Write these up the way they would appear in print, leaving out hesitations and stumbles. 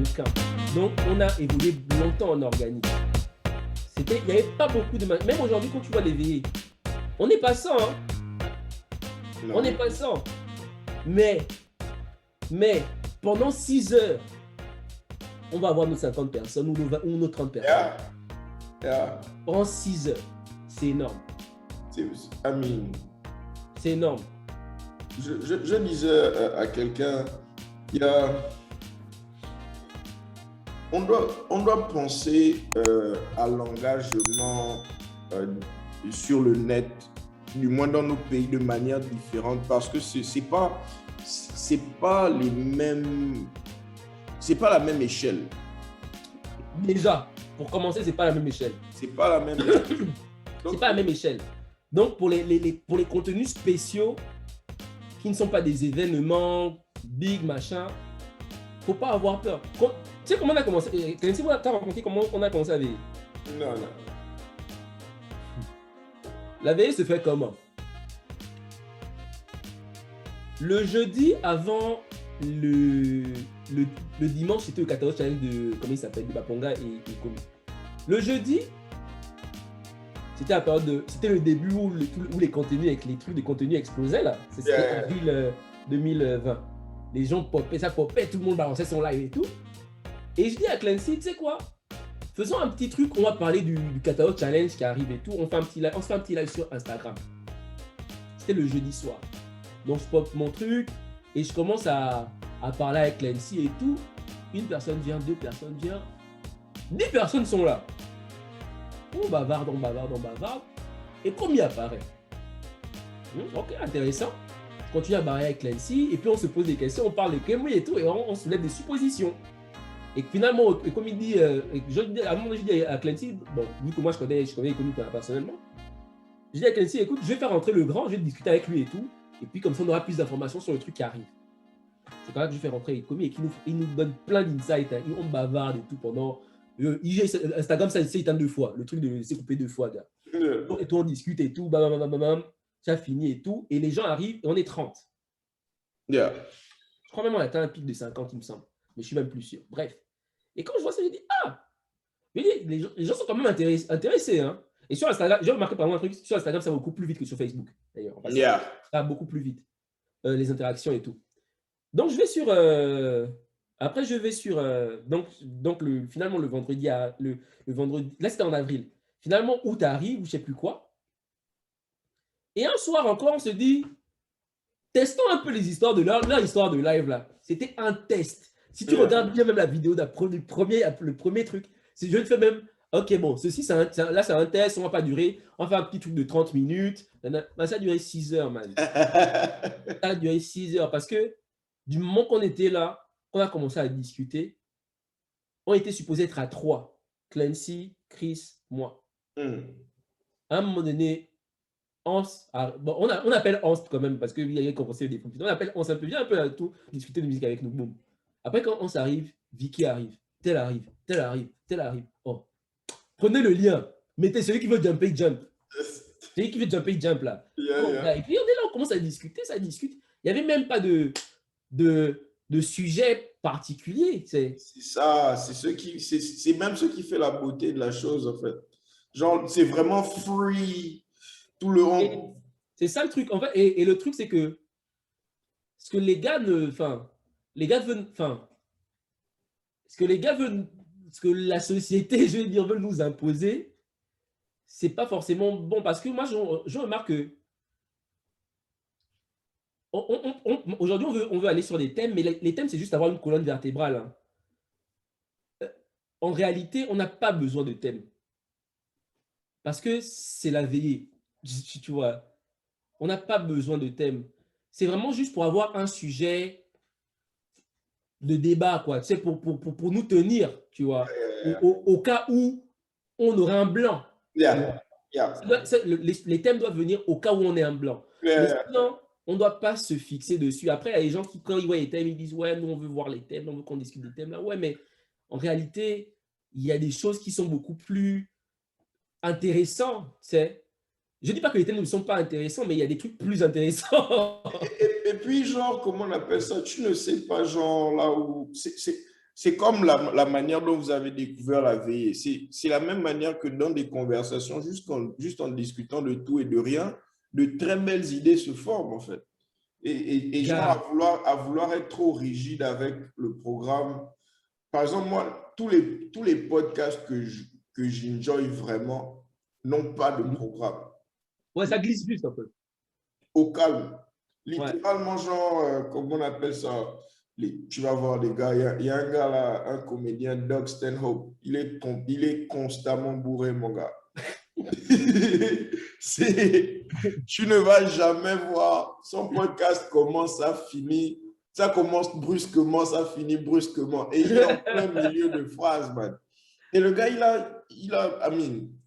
aucun. Donc, on a évolué longtemps en organique. Il n'y avait pas beaucoup de... Même aujourd'hui, quand tu vois les veillées, on n'est pas 100, hein. Non. On n'est pas 100. Mais, pendant 6 heures, on va avoir nos 50 personnes ou nos 30 personnes. Yeah. Pendant 6 heures. C'est énorme. C'est énorme. Je disais à quelqu'un, on doit penser à l'engagement sur le net, du moins dans nos pays, de manière différente, parce que c'est pas les mêmes, c'est pas la même échelle. Déjà, pour commencer, c'est pas la même échelle. C'est pas la même échelle. C'est pas la même échelle. Donc, pour les contenus spéciaux qui ne sont pas des événements big, machin, faut pas avoir peur. Tu sais comment on a commencé? Tu as raconté comment on a commencé à veiller? Non. La veille se fait comment? Le jeudi avant le dimanche, c'était le 14 challenge de, comment il s'appelle, de Baponga et Komi. Le jeudi, c'était la période c'était le début où les contenus avec les trucs de contenu explosaient là. C'était avril 2020. Les gens popaient, tout le monde balançait son live et tout. Et je dis à Clancy, tu sais quoi? Faisons un petit truc, on va parler du catalogue challenge qui arrive et tout. On se fait un petit live sur Instagram. C'était le jeudi soir. Donc je pop mon truc et je commence à parler avec Clancy et tout. Une personne vient, 2 personnes viennent. 10 personnes sont là. On bavarde. Et combien apparaît? Ok, intéressant. Je continue à barrer avec Clancy et puis on se pose des questions, on parle de Kémoui et tout et on soulève des suppositions. Et finalement, comme il dit, à un moment je dis à Clancy, bon, vu que moi je connais Kémoui personnellement, je dis à Clancy, écoute, je vais faire rentrer le grand, je vais discuter avec lui et tout, et puis comme ça on aura plus d'informations sur le truc qui arrive. C'est quand même que je fais rentrer Kémoui et qu'il nous donne plein d'insights, hein. On bavarde et tout pendant... Instagram, ça s'éteint 2 fois. Le truc de s'est coupé 2 fois, gars. Et tout, on discute et tout, bam, ça finit et tout. Et les gens arrivent et on est 30. Yeah. Je crois même on a atteint un pic de 50, il me semble. Mais je suis même plus sûr. Bref. Et quand je vois ça, je dis, les gens sont quand même intéressés. Hein. Et sur Instagram, j'ai remarqué par exemple un truc, sur Instagram, ça va beaucoup plus vite que sur Facebook. D'ailleurs, ça va beaucoup plus vite. Les interactions et tout. Donc, je vais sur... Après, je vais sur... finalement, le vendredi... le vendredi, là, c'était en avril. Finalement, août arrive, ou je ne sais plus quoi. Et un soir encore, on se dit, testons un peu les histoires de leur histoire de live, là. C'était un test. Si tu regardes bien même la vidéo, le premier truc, je te fais même... Ok, bon, ceci, là, c'est un test, on ne va pas durer. On va faire un petit truc de 30 minutes. Ça a duré 6 heures, man. Ça a duré 6 heures parce que du moment qu'on était là, qu'on a commencé à discuter, on était supposé être à 3. Clancy, Chris, moi. À un moment donné, on appelle Hans quand même, parce qu'il y a commencé des fonctions. On appelle Hans un peu, viens un peu à tout, discuter de musique avec nous. Boum. Après, quand Hans arrive, Vicky arrive, tel arrive. Oh. Prenez le lien. Mettez celui qui veut jumper, jump. Celui qui veut jumper, jump là. Et puis on est là, on commence à discuter, ça discute. Il n'y avait même pas de sujet particulier. C'est ça, c'est même ce qui fait la beauté de la chose, en fait. Genre, c'est vraiment free, tout le monde. C'est ça le truc. En fait, et le truc, c'est que ce que les gars veulent, ce que la société, je veux dire, veut nous imposer, c'est pas forcément bon. Parce que moi, je remarque que aujourd'hui, on veut aller sur des thèmes, mais les thèmes, c'est juste avoir une colonne vertébrale. Hein. En réalité, on n'a pas besoin de thèmes. Parce que c'est la veillée. Tu vois, on n'a pas besoin de thème. C'est vraiment juste pour avoir un sujet de débat, quoi. Tu sais, pour nous tenir, tu vois, au cas où on aurait un blanc. Les thèmes doivent venir au cas où on est un blanc. Mais sinon, on ne doit pas se fixer dessus. Après, il y a des gens qui, quand ils voient les thèmes, ils disent « Ouais, nous, on veut voir les thèmes, on veut qu'on discute des thèmes là. » Ouais, mais en réalité, il y a des choses qui sont beaucoup plus intéressantes, tu sais. Je ne dis pas que les thèmes ne sont pas intéressants, mais il y a des trucs plus intéressants. Et puis, genre, comment on appelle ça? Tu ne sais pas, genre, là où... c'est comme la manière dont vous avez découvert la veillée. C'est la même manière que dans des conversations, juste en discutant de tout et de rien, de très belles idées se forment, en fait. Et genre, Gars, à vouloir être trop rigide avec le programme. Par exemple, moi, tous les podcasts que j'enjoy vraiment n'ont pas de programme. ouais, ça glisse plus un peu. Au calme. Ouais. Littéralement, genre, comment on appelle ça? Tu vas voir des gars, il y a un gars là, un comédien, Doug Stanhope, il est constamment bourré, mon gars. Tu ne vas jamais voir son podcast commence, ça finit, ça commence brusquement, ça finit brusquement. Et il est en plein milieu de phrases, man. Et le gars, et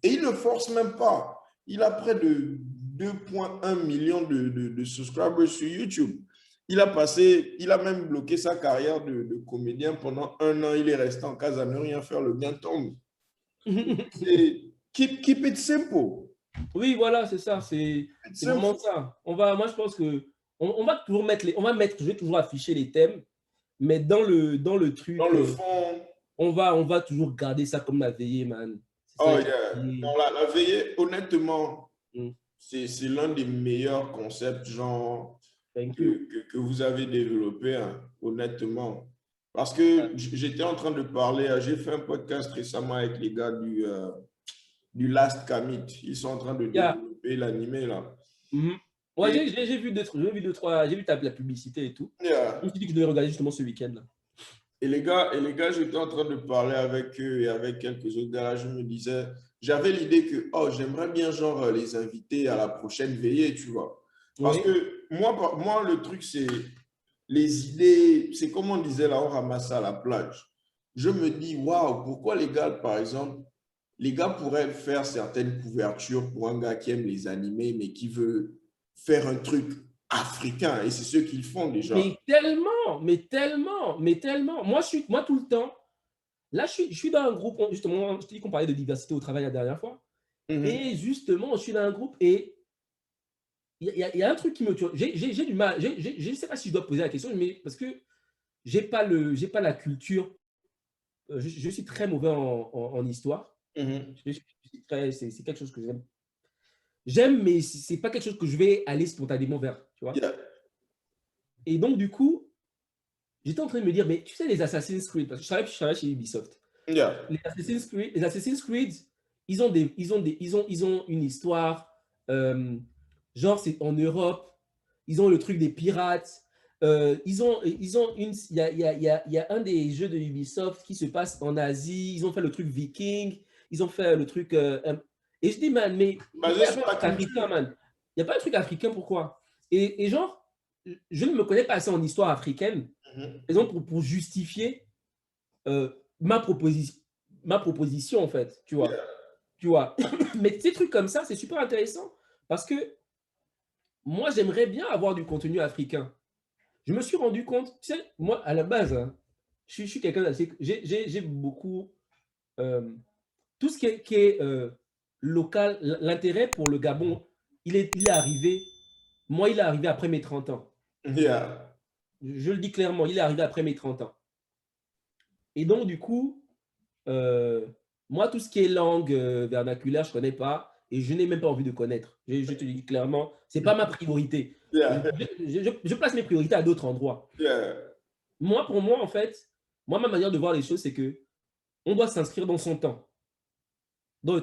il ne force même pas. Il a près de 2,1 millions de subscribers sur YouTube. Il a même bloqué sa carrière de comédien pendant 1 an. Il est resté en case à ne rien faire, le bien tombe. Keep it simple. Oui, voilà, c'est ça. C'est vraiment ça. Moi, je pense que on va toujours je vais toujours afficher les thèmes, mais dans le truc, Dans le fond. on va toujours garder ça comme la veillée, man. Oh Ça, yeah. Non, la veillée, honnêtement, Mm. c'est l'un des meilleurs concepts genre Thank you. que vous avez développé, hein, honnêtement. Parce que j'étais en train de parler, j'ai fait un podcast récemment avec les gars du Last Commit. Ils sont en train de Yeah. développer l'animé là. Mhm. Ouais, j'ai vu deux, trois, j'ai vu la publicité et tout. Yeah. Je me suis dit que je devais regarder justement ce week-end-là. Et les gars, j'étais en train de parler avec eux et avec quelques autres gars là, je me disais, j'avais l'idée que, oh, j'aimerais bien genre les inviter à la prochaine veillée, tu vois. Parce Oui. que moi, le truc, c'est les idées, c'est comme on disait là, on ramasse à la plage. Je me dis, waouh, pourquoi les gars, par exemple, les gars pourraient faire certaines couvertures pour un gars qui aime les animés, mais qui veut faire un truc africain, et c'est ce qu'ils font déjà. Mais tellement, mais tellement, mais tellement. Moi, tout le temps, là, je suis dans un groupe, justement, je t'ai dit qu'on parlait de diversité au travail la dernière fois. Et justement, je suis dans un groupe et il y a un truc qui me tue. J'ai du mal, je ne sais pas si je dois poser la question, mais parce que j'ai pas la culture. Je suis très mauvais en histoire. C'est quelque chose que j'aime. J'aime, mais c'est pas quelque chose que je vais aller spontanément vers, tu vois. Yeah. Et donc, du coup, j'étais en train de me dire, mais tu sais, les Assassin's Creed, parce que je travaille chez Ubisoft. Yeah. Les Assassin's Creed, ils ont une histoire, genre c'est en Europe, ils ont le truc des pirates, il y a un des jeux de Ubisoft qui se passe en Asie, ils ont fait le truc viking, ils ont fait le truc, et je dis, man, mais il n'y a pas un truc africain, man. Il n'y a pas un truc africain, pourquoi? Et genre, je ne me connais pas assez en histoire africaine, exemple pour justifier ma proposition, en fait, tu vois. Yeah. Tu vois. Mais ces trucs comme ça, c'est super intéressant parce que moi, j'aimerais bien avoir du contenu africain. Je me suis rendu compte, tu sais, moi, à la base, hein, je suis quelqu'un d'assez... J'ai beaucoup... tout ce qui est local, l'intérêt pour le Gabon, il est arrivé... Moi, il est arrivé après mes 30 ans. Yeah. Je le dis clairement, il est arrivé après mes 30 ans. Et donc, du coup, moi, tout ce qui est langue vernaculaire, je ne connais pas et je n'ai même pas envie de connaître. Je te dis clairement, ce n'est pas ma priorité. Yeah. Je place mes priorités à d'autres endroits. Yeah. Moi, pour moi, en fait, ma manière de voir les choses, c'est que on doit s'inscrire dans son temps. Dans le temps